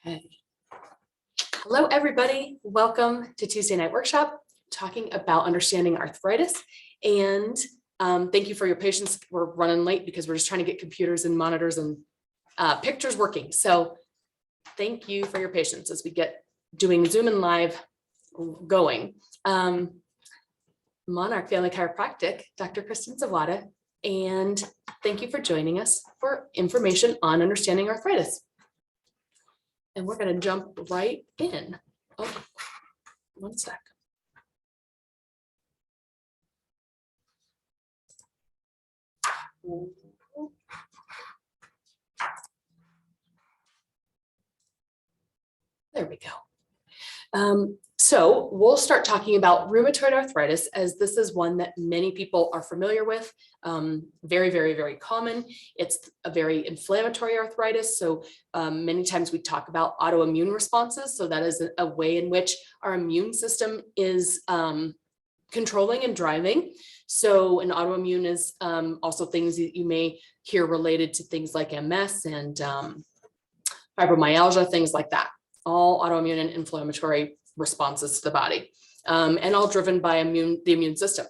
Okay. Hello, everybody. Welcome to Tuesday Night Workshop, talking about understanding arthritis. And thank you for your patience. We're running late because we're just trying to get computers and monitors and pictures working. So thank you for your patience as we get doing Zoom and live going. Monarch Family Chiropractic, Dr. Kristen Zawada, and thank you for joining us for information on understanding arthritis. And we're going to jump right in. Oh, one sec. There we go. So we'll start talking about rheumatoid arthritis, as this is one that many people are familiar with. Very, very, very common. It's a very inflammatory arthritis. So many times we talk about autoimmune responses. So that is a way in which our immune system is controlling and driving. So an autoimmune is also things that you may hear related to things like MS and fibromyalgia, things like that. All autoimmune and inflammatory responses to the body, and all driven by the immune system,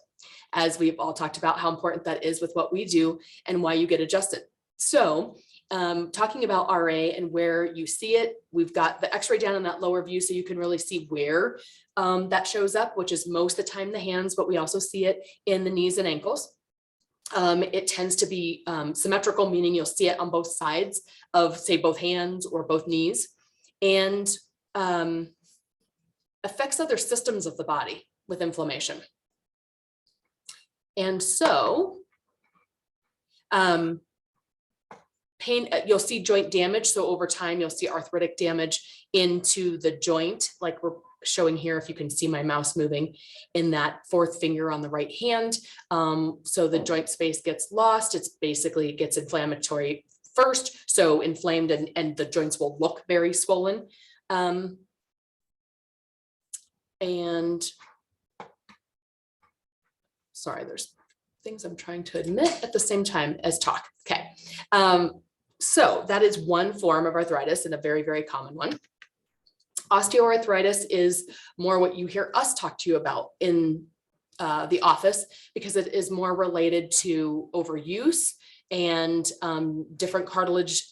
as we've all talked about how important that is with what we do and why you get adjusted. So talking about RA and where you see it, we've got the x-ray down in that lower view so you can really see where that shows up, which is most of the time the hands, but we also see it in the knees and ankles. It tends to be symmetrical, meaning you'll see it on both sides of, say, both hands or both knees, and affects other systems of the body with inflammation. And so pain, you'll see joint damage. So over time, you'll see arthritic damage into the joint, like we're showing here, if you can see my mouse moving in that fourth finger on the right hand. So the joint space gets lost. It gets inflammatory first. So inflamed and the joints will look very swollen. And sorry, there's things I'm trying to admit at the same time as talk. Okay. So that is one form of arthritis and a very, very common one. Osteoarthritis is more what you hear us talk to you about in the office, because it is more related to overuse and different cartilage.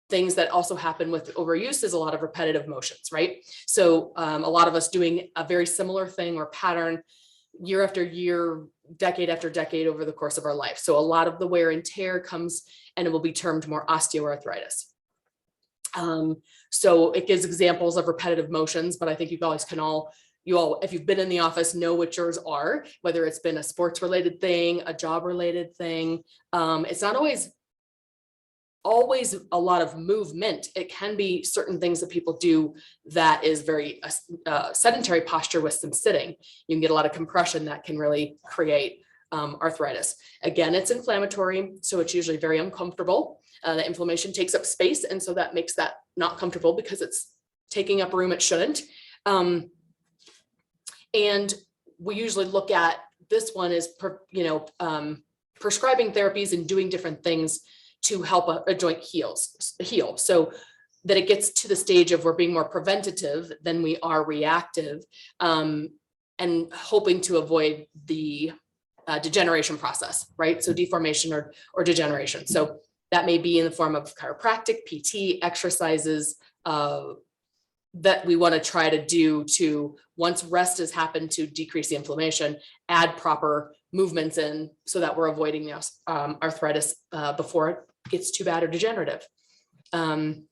Things that also happen with overuse is a lot of repetitive motions, right? So a lot of us doing a very similar thing or pattern year after year, decade after decade over the course of our life. So a lot of the wear and tear comes, and it will be termed more osteoarthritis. So it gives examples of repetitive motions, but I think you guys can all, if you've been in the office, know what yours are, whether it's been a sports related thing, a job related thing. It's not always a lot of movement. It can be certain things that people do that is very sedentary posture with some sitting. You can get a lot of compression that can really create arthritis. Again, it's inflammatory, so it's usually very uncomfortable. The inflammation takes up space, and so that makes that not comfortable because it's taking up room it shouldn't. And we usually look at this one as prescribing therapies and doing different things to help a joint heal, so that it gets to the stage of we're being more preventative than we are reactive, and hoping to avoid the degeneration process, right? So deformation or degeneration. So that may be in the form of chiropractic, PT, exercises that we want to try to do to, once rest has happened, to decrease the inflammation, add proper movements in so that we're avoiding the arthritis before it gets too bad or degenerative. And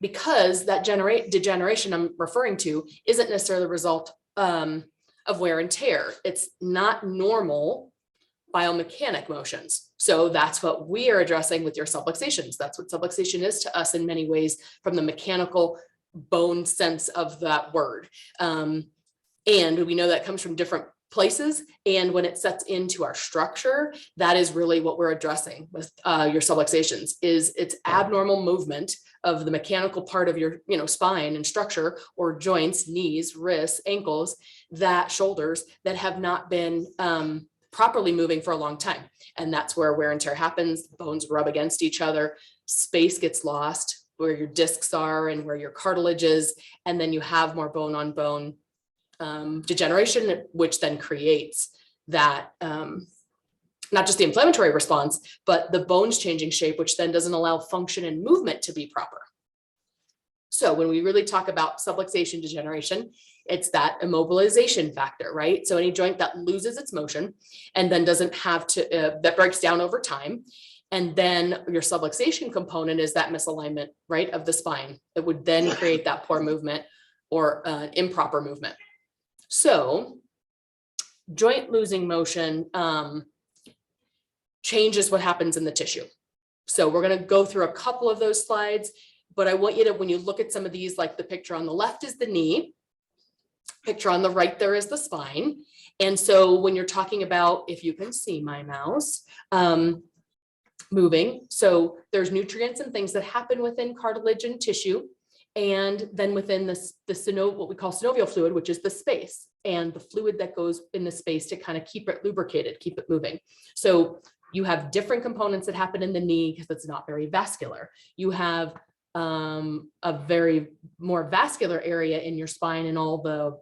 because that degeneration I'm referring to isn't necessarily the result of wear and tear, it's not normal biomechanic motions. So that's what we are addressing with your subluxations. That's what subluxation is to us in many ways, from the mechanical bone sense of that word. And we know that comes from different places, and when it sets into our structure, that is really what we're addressing with your subluxations. Is it's abnormal movement of the mechanical part of your spine and structure, or joints, knees, wrists, ankles, shoulders that have not been properly moving for a long time. And that's where wear and tear happens. Bones rub against each other, space gets lost, where your discs are and where your cartilage is. And then you have more bone on bone degeneration, which then creates that, not just the inflammatory response, but the bones changing shape, which then doesn't allow function and movement to be proper. So when we really talk about subluxation degeneration, it's that immobilization factor, right? So any joint that loses its motion and then doesn't have to, that breaks down over time. And then your subluxation component is that misalignment, right, of the spine. It would then create that poor movement or improper movement. So joint losing motion changes what happens in the tissue. So we're going to go through a couple of those slides, but I want you to, when you look at some of these, like the picture on the left is the knee, picture on the right there is the spine. And so when you're talking about, if you can see my mouse, moving, so there's nutrients and things that happen within cartilage and tissue, and then within what we call synovial fluid, which is the space, and the fluid that goes in the space to kind of keep it lubricated, keep it moving. So you have different components that happen in the knee because it's not very vascular. You have a very more vascular area in your spine and all the,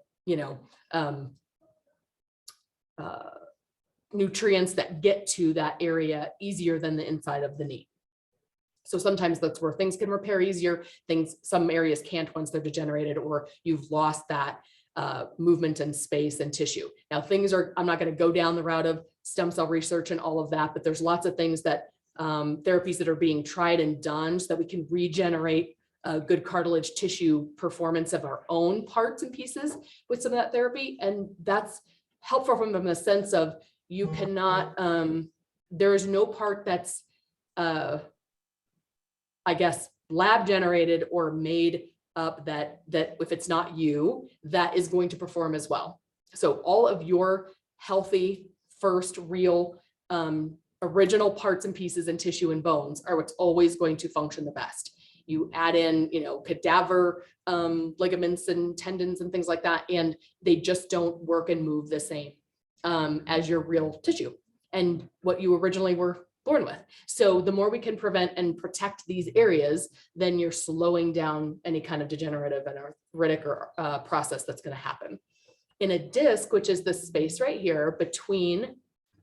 nutrients that get to that area easier than the inside of the knee. So sometimes that's where things can repair easier. Some areas can't once they're degenerated, or you've lost that movement and space and tissue. Now I'm not going to go down the route of stem cell research and all of that, but there's lots of things that therapies that are being tried and done so that we can regenerate good cartilage tissue performance of our own parts and pieces with some of that therapy. And that's helpful from the sense of you cannot, there is no part that's, I guess, lab generated or made up that if it's not you, that is going to perform as well. So all of your healthy, first real, original parts and pieces and tissue and bones are what's always going to function the best. You add in, cadaver ligaments and tendons and things like that, and they just don't work and move the same as your real tissue and what you originally were born with. So the more we can prevent and protect these areas, then you're slowing down any kind of degenerative and arthritic or process that's going to happen. In a disc, which is the space right here between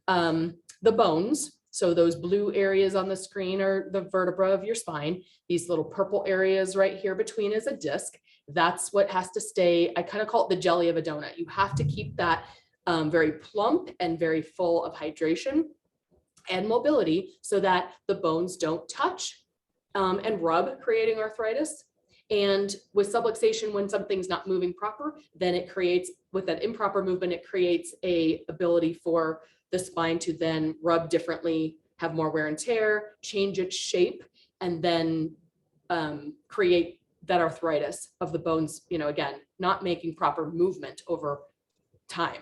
the bones, so those blue areas on the screen are the vertebra of your spine. These little purple areas right here between is a disc. That's what has to stay. I kind of call it the jelly of a donut. You have to keep that very plump and very full of hydration and mobility so that the bones don't touch and rub, creating arthritis. And with subluxation, when something's not moving proper, then it creates, with that improper movement, it creates a ability for the spine to then rub differently, have more wear and tear, change its shape, and then create that arthritis of the bones, again, not making proper movement over time.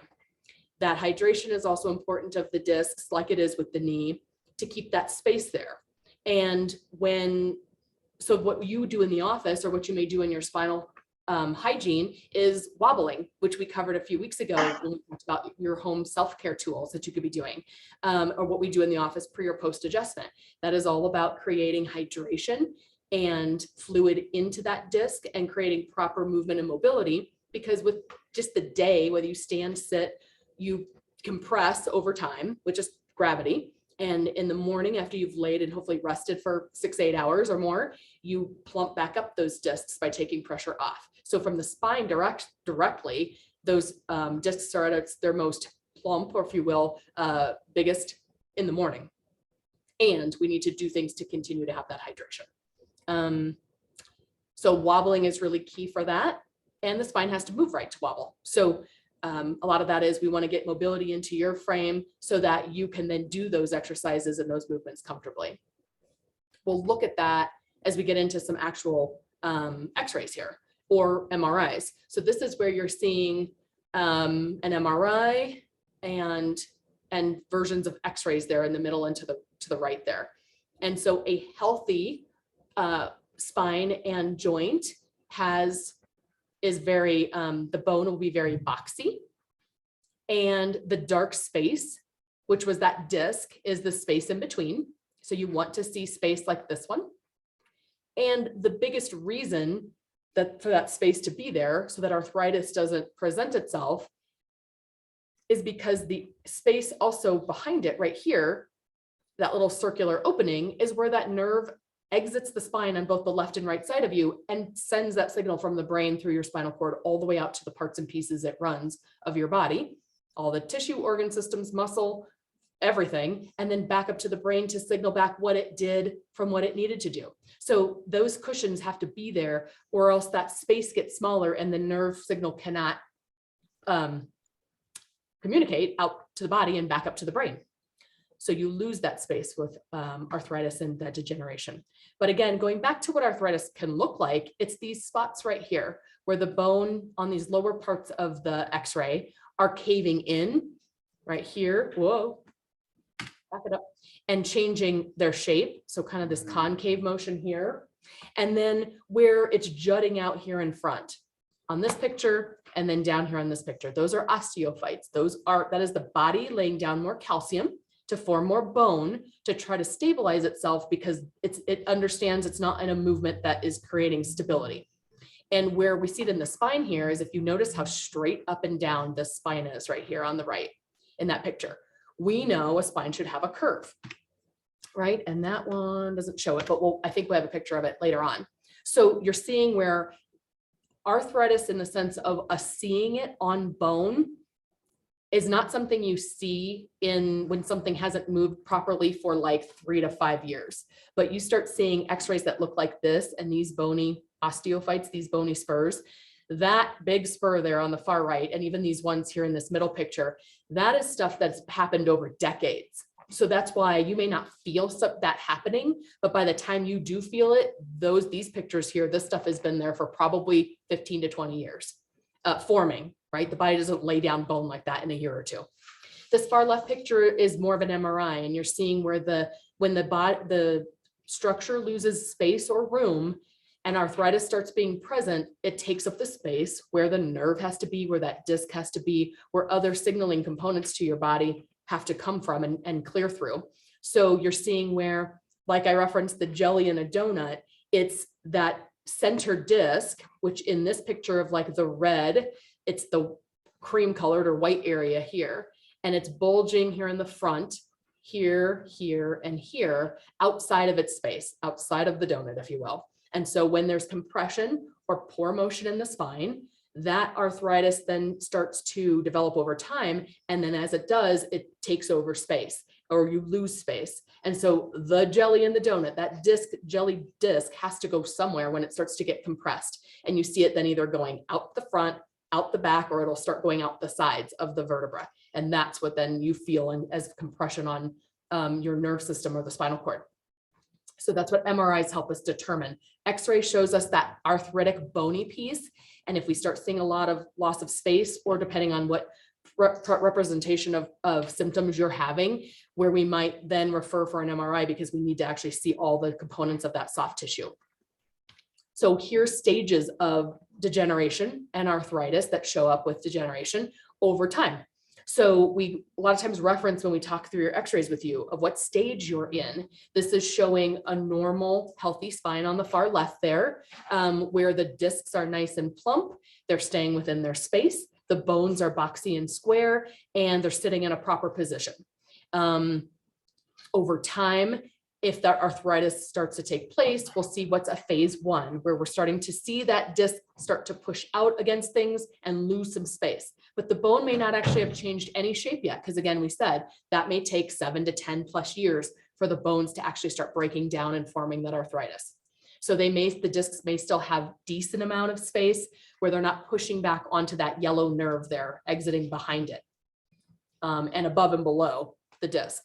That hydration is also important of the discs, like it is with the knee, to keep that space there. And so what you do in the office, or what you may do in your spinal hygiene, is wobbling, which we covered a few weeks ago when we talked about your home self-care tools that you could be doing, or what we do in the office pre or post adjustment. That is all about creating hydration and fluid into that disc and creating proper movement and mobility, because with just the day, whether you stand, sit, you compress over time, which is gravity. And in the morning, after you've laid and hopefully rested for 6-8 hours or more, you plump back up those discs by taking pressure off. So from the spine directly, those discs are at their most plump, or if you will, biggest in the morning. And we need to do things to continue to have that hydration. So wobbling is really key for that. And the spine has to move right to wobble. So a lot of that is we want to get mobility into your frame so that you can then do those exercises and those movements comfortably. We'll look at that as we get into some actual x-rays here, or MRIs. So this is where you're seeing an MRI and versions of x-rays there in the middle and to the right there. And so a healthy spine and joint is very, the bone will be very boxy, and the dark space, which was that disc, is the space in between. So you want to see space like this one. And the biggest reason that for that space to be there so that arthritis doesn't present itself is because the space also behind it right here, that little circular opening, is where that nerve exits the spine on both the left and right side of you and sends that signal from the brain through your spinal cord all the way out to the parts and pieces it runs of your body, all the tissue, organ systems, muscle, everything, and then back up to the brain to signal back what it did from what it needed to do. So those cushions have to be there, or else that space gets smaller and the nerve signal cannot communicate out to the body and back up to the brain. So you lose that space with arthritis and that degeneration. But again, going back to what arthritis can look like, it's these spots right here where the bone on these lower parts of the x-ray are caving in right here. Whoa, back it up, and changing their shape. So kind of this concave motion here. And then where it's jutting out here in front on this picture, and then down here on this picture, those are osteophytes. That is the body laying down more calcium to form more bone to try to stabilize itself, because it understands it's not in a movement that is creating stability. And where we see it in the spine here is, if you notice how straight up and down the spine is right here on the right in that picture, we know a spine should have a curve, right? And that one doesn't show it, but I think we'll have a picture of it later on. So you're seeing where arthritis, in the sense of us seeing it on bone, is not something you see when something hasn't moved properly for like 3 to 5 years. But you start seeing x-rays that look like this, and these bony osteophytes, these bony spurs, that big spur there on the far right, and even these ones here in this middle picture, that is stuff that's happened over decades. So that's why you may not feel that happening, but by the time you do feel it, these pictures here, this stuff has been there for probably 15 to 20 years, forming, right? The body doesn't lay down bone like that in a year or two. This far left picture is more of an MRI, and you're seeing where when the structure loses space or room and arthritis starts being present, it takes up the space where the nerve has to be, where that disc has to be, where other signaling components to your body have to come from and clear through. So you're seeing where, like I referenced the jelly in a donut, it's that center disc, which in this picture of like the red, it's the cream colored or white area here, and it's bulging here in the front, here, here, and here, outside of its space, outside of the donut, if you will. And so when there's compression or poor motion in the spine, that arthritis then starts to develop over time. And then as it does, it takes over space, or you lose space. And so the jelly in the donut, that jelly disc has to go somewhere when it starts to get compressed. And you see it then either going out the front, out the back, or it'll start going out the sides of the vertebra. And that's what then you feel as compression on your nerve system or the spinal cord. So that's what MRIs help us determine. X-ray shows us that arthritic bony piece. And if we start seeing a lot of loss of space, or depending on what representation of symptoms you're having, where we might then refer for an MRI, because we need to actually see all the components of that soft tissue. So here's stages of degeneration and arthritis that show up with degeneration over time. So we a lot of times reference, when we talk through your x-rays with you, of what stage you're in. This is showing a normal, healthy spine on the far left there, where the discs are nice and plump. They're staying within their space. The bones are boxy and square, and they're sitting in a proper position. Over time, if that arthritis starts to take place, we'll see what's a phase 1, where we're starting to see that disc start to push out against things and lose some space. But the bone may not actually have changed any shape yet, because again, we said that may take 7 to 10 plus years for the bones to actually start breaking down and forming that arthritis. So the discs may still have decent amount of space where they're not pushing back onto that yellow nerve there, exiting behind it, and above and below the disc.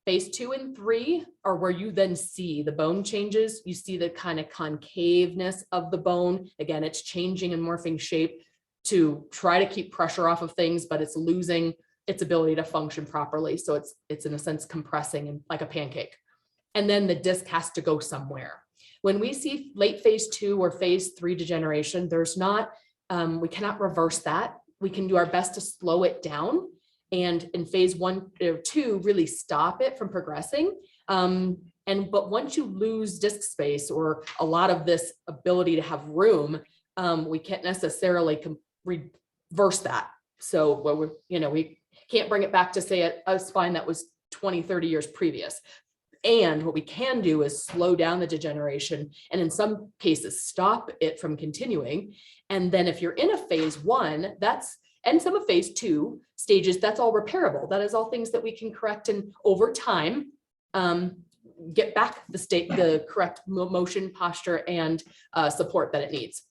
Phase 2 and 3 are where you then see the bone changes. You see the kind of concaveness of the bone. Again, it's changing and morphing shape to try to keep pressure off of things, but it's losing its ability to function properly. So it's in a sense compressing and like a pancake. And then the disc has to go somewhere. When we see late phase 2 or phase 3 degeneration, there's not, we cannot reverse that. We can do our best to slow it down, and in phase 1 or 2, really stop it from progressing. But once you lose disc space or a lot of this ability to have room, we can't necessarily reverse that. So we can't bring it back to say a spine that was 20, 30 years previous. And what we can do is slow down the degeneration and in some cases stop it from continuing. And then if you're in a phase 1, and some of phase 2 stages, that's all repairable. That is all things that we can correct and over time get back the correct motion, posture, and support that it needs.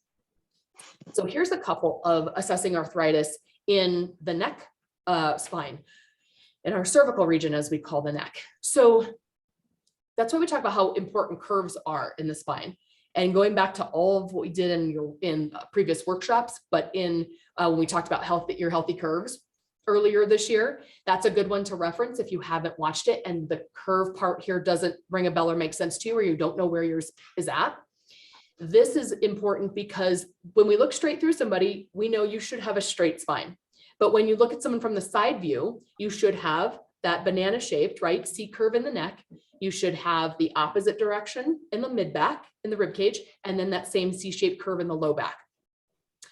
So here's a couple of assessing arthritis in the neck spine, in our cervical region, as we call the neck. So that's why we talk about how important curves are in the spine. And going back to all of what we did in previous workshops, but when we talked about your healthy curves earlier this year, that's a good one to reference if you haven't watched it and the curve part here doesn't ring a bell or make sense to you, or you don't know where yours is at. This is important because when we look straight through somebody, we know you should have a straight spine. But when you look at someone from the side view, you should have that banana shaped, right, C curve in the neck. You should have the opposite direction in the mid back, in the rib cage, and then that same C-shaped curve in the low back.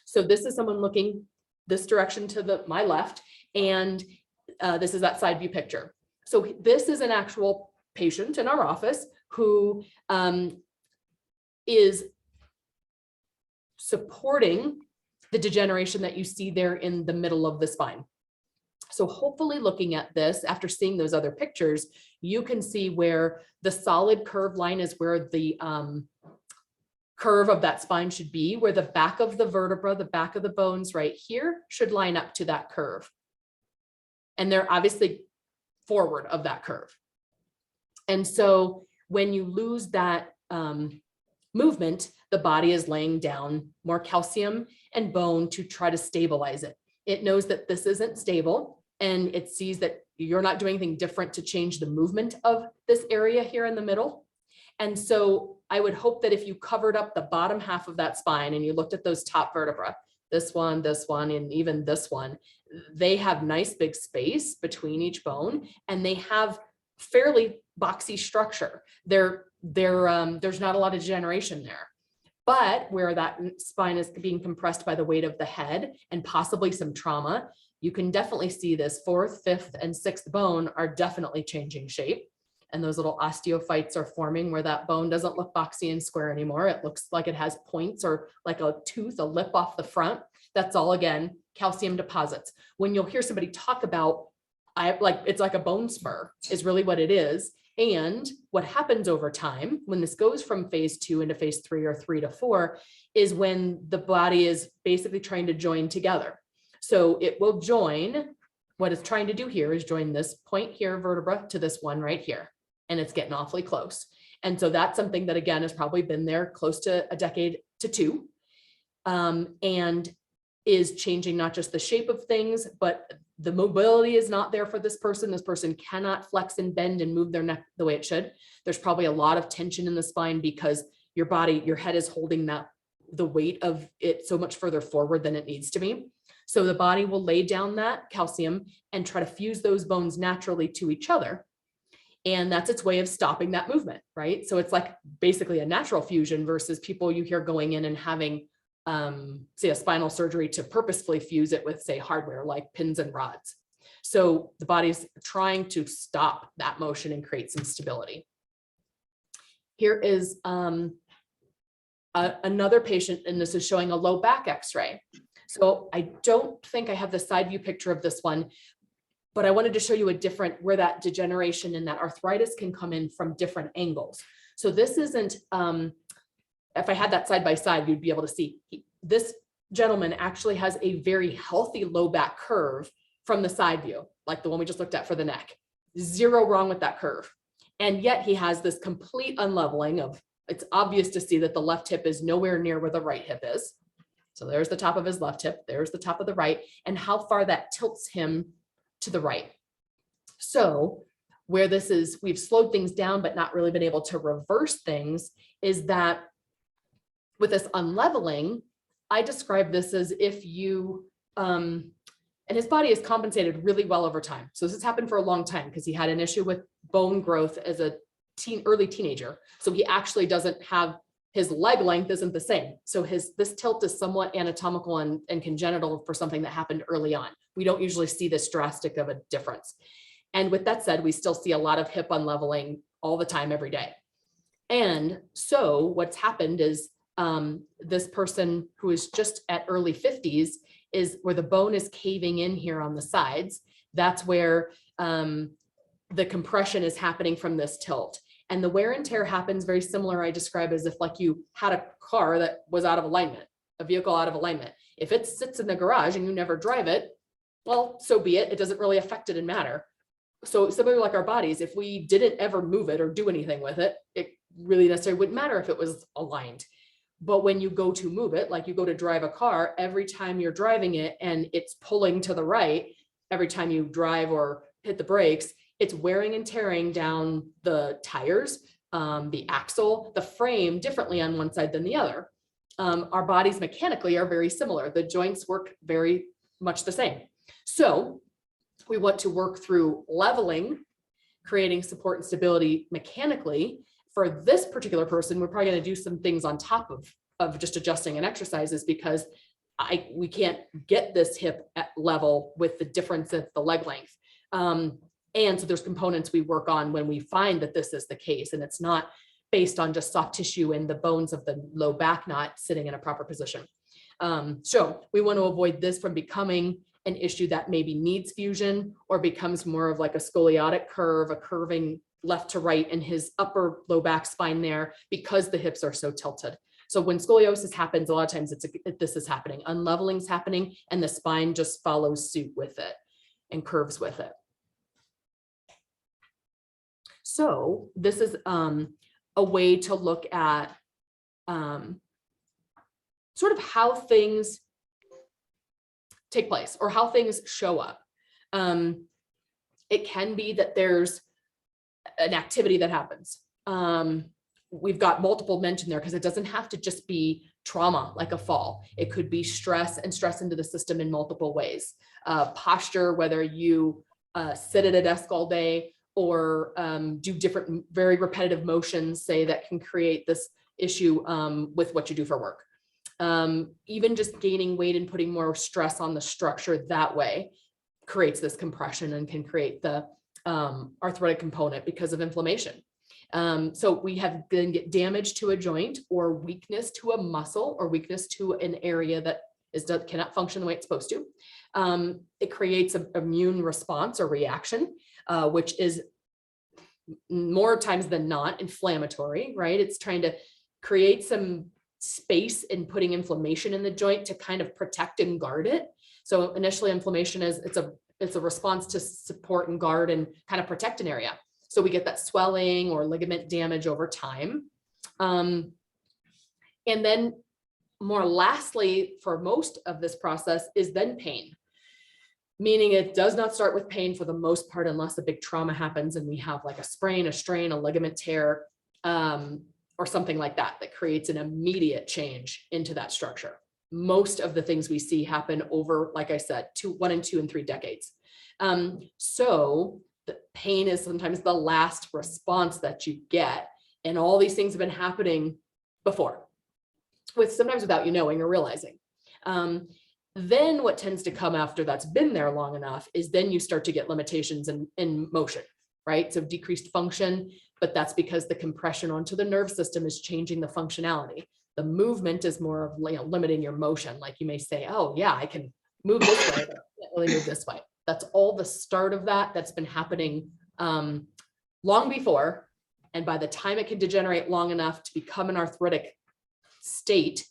So this is someone looking this direction to my left, and this is that side view picture. So this is an actual patient in our office who is supporting the degeneration that you see there in the middle of the spine. So hopefully looking at this, after seeing those other pictures, you can see where the solid curve line is where the curve of that spine should be, where the back of the vertebra, the back of the bones right here should line up to that curve. And they're obviously forward of that curve. And so when you lose that movement, the body is laying down more calcium and bone to try to stabilize it. It knows that this isn't stable, and it sees that you're not doing anything different to change the movement of this area here in the middle. And so I would hope that if you covered up the bottom half of that spine and you looked at those top vertebra, this one, and even this one, they have nice big space between each bone, and they have fairly boxy structure. There's not a lot of degeneration there. But where that spine is being compressed by the weight of the head and possibly some trauma, you can definitely see this 4th, 5th, and 6th bone are definitely changing shape. And those little osteophytes are forming where that bone doesn't look boxy and square anymore. It looks like it has points or like a tooth, a lip off the front. That's all, again, calcium deposits. When you'll hear somebody talk about, it's like a bone spur is really what it is. And what happens over time when this goes from phase 2 into phase 3 or 3 to 4 is when the body is basically trying to join together. So it will join, what it's trying to do here is join this point here, vertebra, to this one right here. And it's getting awfully close. And so that's something that, again, has probably been there close to a decade to 2, and is changing not just the shape of things, but the mobility is not there for this person. This person cannot flex and bend and move their neck the way it should. There's probably a lot of tension in the spine because your head is holding the weight of it so much further forward than it needs to be. So the body will lay down that calcium and try to fuse those bones naturally to each other. And that's its way of stopping that movement, right? So it's like basically a natural fusion versus people you hear going in and having say a spinal surgery to purposefully fuse it with, say, hardware like pins and rods. So the body's trying to stop that motion and create some stability. Here is another patient, and this is showing a low back x-ray. So I don't think I have the side view picture of this one, but I wanted to show you where that degeneration and that arthritis can come in from different angles. So this isn't, if I had that side by side, you'd be able to see this gentleman actually has a very healthy low back curve from the side view, like the one we just looked at for the neck. Zero wrong with that curve. And yet he has this complete unleveling of, it's obvious to see that the left hip is nowhere near where the right hip is. So there's the top of his left hip, there's the top of the right, and how far that tilts him to the right. So where this is, we've slowed things down, but not really been able to reverse things, is that with this unleveling, I describe this as if you, and his body is compensated really well over time. So this has happened for a long time because he had an issue with bone growth as a early teenager. So he actually doesn't have, his leg length isn't the same. So this tilt is somewhat anatomical and congenital for something that happened early on. We don't usually see this drastic of a difference. And with that said, we still see a lot of hip unleveling all the time, every day. And so what's happened is this person who is just at early 50s is where the bone is caving in here on the sides. That's where the compression is happening from this tilt. And the wear and tear happens very similar, I describe as if like you had a car that was out of alignment, a vehicle out of alignment. If it sits in the garage and you never drive it, well, so be it. It doesn't really affect it and matter. So similar like our bodies, if we didn't ever move it or do anything with it, it really necessarily wouldn't matter if it was aligned. But when you go to move it, like you go to drive a car, every time you're driving it and it's pulling to the right, every time you drive or hit the brakes, it's wearing and tearing down the tires, the axle, the frame differently on one side than the other. Our bodies mechanically are very similar. The joints work very much the same. So we want to work through leveling, creating support and stability mechanically. For this particular person, we're probably going to do some things on top of just adjusting and exercises, because we can't get this hip at level with the difference of the leg length. And so there's components we work on when we find that this is the case, and it's not based on just soft tissue and the bones of the low back not sitting in a proper position. So we want to avoid this from becoming an issue that maybe needs fusion or becomes more of like a scoliotic curve, a curving left to right in his upper low back spine there, because the hips are so tilted. So when scoliosis happens, a lot of times this is happening, unleveling's happening, and the spine just follows suit with it and curves with it. So this is a way to look at sort of how things take place or how things show up. It can be that there's an activity that happens. We've got multiple mentioned there because it doesn't have to just be trauma like a fall. It could be stress and stress into the system in multiple ways. Posture, whether you sit at a desk all day or do different very repetitive motions, say, that can create this issue with what you do for work. Even just gaining weight and putting more stress on the structure that way creates this compression and can create the arthritic component because of inflammation. So we have then get damage to a joint or weakness to a muscle or weakness to an area that cannot function the way it's supposed to. It creates an immune response or reaction, which is more times than not inflammatory, right? It's trying to create some space and putting inflammation in the joint to kind of protect and guard it. So initially inflammation is it's a response to support and guard and kind of protect an area. So we get that swelling or ligament damage over time. And then more lastly, for most of this process is then pain, meaning it does not start with pain for the most part, unless a big trauma happens and we have like a sprain, a strain, a ligament tear, or something like that, that creates an immediate change into that structure. Most of the things we see happen over, like I said, 1, 2, and 3 decades. So the pain is sometimes the last response that you get. And all these things have been happening before, sometimes without you knowing or realizing. Then what tends to come after that's been there long enough is then you start to get limitations in motion, right? So decreased function, but that's because the compression onto the nerve system is changing the functionality. The movement is more of limiting your motion. Like you may say, oh yeah, I can move this way, but I can't really move this way. That's all the start of that's been happening long before. And by the time it can degenerate long enough to become an arthritic state,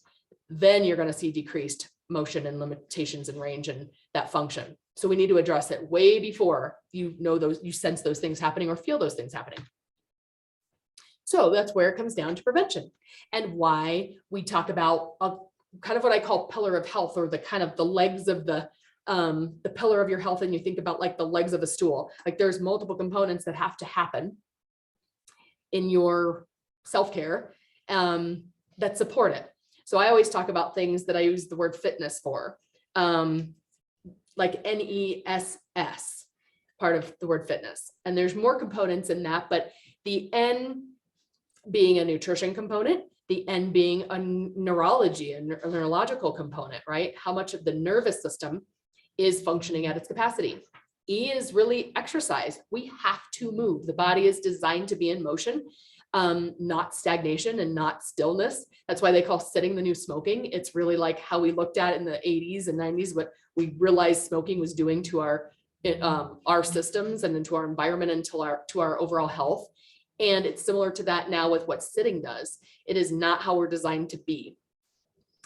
then you're going to see decreased motion and limitations in range and that function. So we need to address it way before you sense those things happening or feel those things happening. So that's where it comes down to prevention and why we talk about kind of what I call pillar of health, or the kind of the legs of the pillar of your health. And you think about like the legs of a stool, like there's multiple components that have to happen in your self-care that support it. So I always talk about things that I use the word fitness for, like NESS, part of the word fitness. And there's more components in that, but The N being a nutrition component, the N being a neurology, a neurological component, right? How much of the nervous system is functioning at its capacity. E is really exercise. We have to move. The body is designed to be in motion, not stagnation and not stillness. That's why they call sitting the new smoking. It's really like how we looked at in the 80s and 90s, what we realized smoking was doing to our systems and into our environment and to our overall health. And it's similar to that now with what sitting does. It is not how we're designed to be.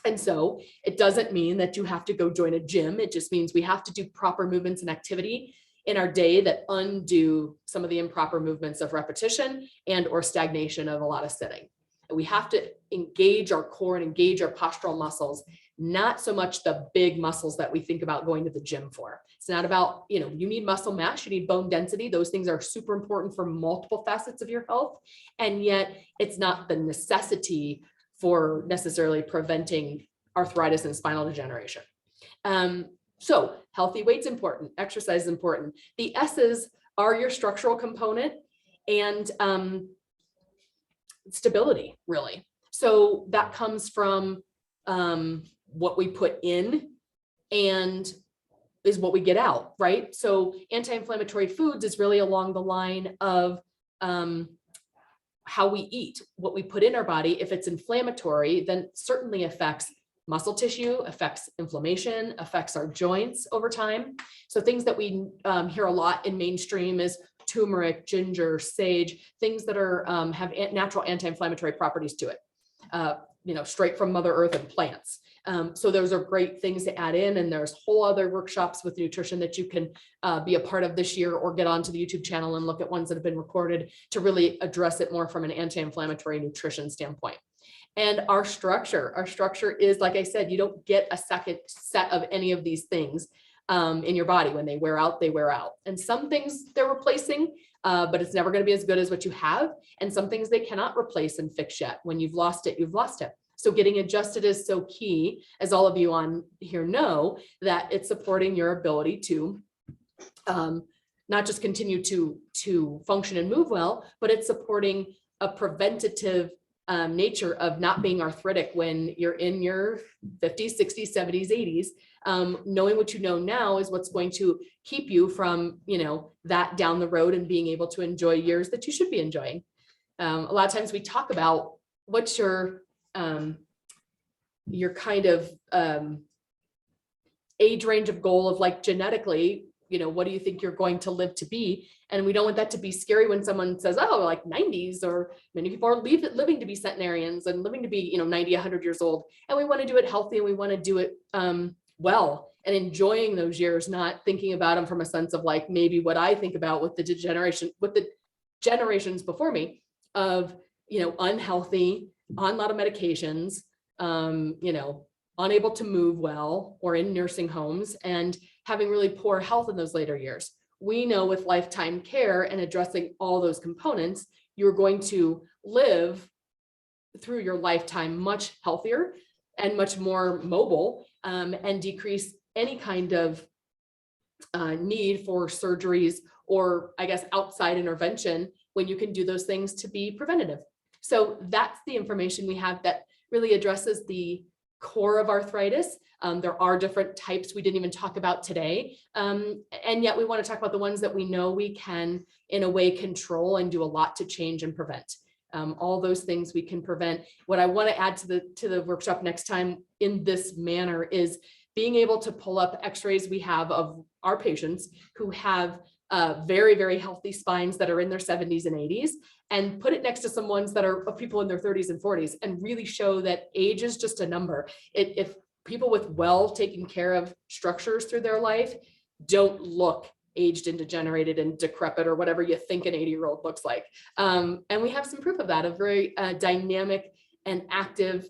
And so it doesn't mean that you have to go join a gym. It just means we have to do proper movements and activity in our day that undo some of the improper movements of repetition and or stagnation of a lot of sitting. And we have to engage our core and engage our postural muscles, not so much the big muscles that we think about going to the gym for. It's not about, you need muscle mass, you need bone density. Those things are super important for multiple facets of your health. And yet it's not the necessity for necessarily preventing arthritis and spinal degeneration. So healthy weight's important, exercise is important. The S's are your structural component and stability, really. So that comes from what we put in and is what we get out, right? So anti-inflammatory foods is really along the line of how we eat, what we put in our body. If it's inflammatory, then certainly affects muscle tissue, affects inflammation, affects our joints over time. So things that we hear a lot in mainstream is turmeric, ginger, sage, things that are have natural anti-inflammatory properties to it, straight from Mother Earth and plants. So those are great things to add in. And there's whole other workshops with nutrition that you can be a part of this year, or get onto the YouTube channel and look at ones that have been recorded to really address it more from an anti-inflammatory nutrition standpoint. And our structure is, like I said, you don't get a second set of any of these things in your body. When they wear out, they wear out. And some things they're replacing, but it's never going to be as good as what you have. And some things they cannot replace and fix yet. When you've lost it, you've lost it. So getting adjusted is so key, as all of you on here know, that it's supporting your ability to not just continue to function and move well, but it's supporting a preventative nature of not being arthritic when you're in your 50s, 60s, 70s, 80s. Knowing what you know now is what's going to keep you from, that down the road and being able to enjoy years that you should be enjoying. A lot of times we talk about what's your kind of age range of goal of, like, genetically, what do you think you're going to live to be? And we don't want that to be scary when someone says, oh, like 90s, or many people are living to be centenarians and living to be, 90, 100 years old. And we want to do it healthy, and we want to do it well, and enjoying those years, not thinking about them from a sense of, like, maybe what I think about with the generations before me of, unhealthy, on a lot of medications, unable to move well, or in nursing homes, and having really poor health in those later years. We know with lifetime care and addressing all those components, you're going to live through your lifetime much healthier and much more mobile, and decrease any kind of need for surgeries or, I guess, outside intervention when you can do those things to be preventative. So that's the information we have that really addresses the core of arthritis. There are different types we didn't even talk about today. And yet we want to talk about the ones that we know we can, in a way, control and do a lot to change and prevent. All those things we can prevent. What I want to add to the workshop next time in this manner is being able to pull up x-rays we have of our patients who have very, very healthy spines that are in their 70s and 80s, and put it next to some ones that are of people in their 30s and 40s, and really show that age is just a number. If people with well taken care of structures through their life don't look aged and degenerated and decrepit, or whatever you think an 80-year-old looks like. And we have some proof of that, of very dynamic and active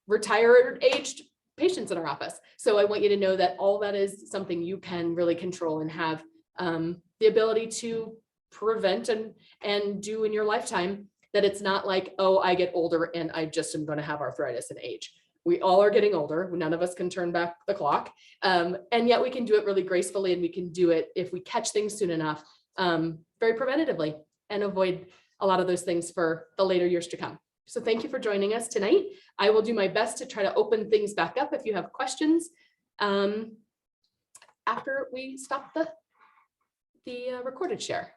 retired aged patients in our office. So I want you to know that all that is something you can really control and have the ability to prevent and do in your lifetime, that it's not like, oh, I get older and I just am going to have arthritis and age. We all are getting older. None of us can turn back the clock. And yet we can do it really gracefully, and we can do it if we catch things soon enough, very preventatively. and avoid a lot of those things for the later years to come. So thank you for joining us tonight. I will do my best to try to open things back up if you have questions after we stop the recorded share.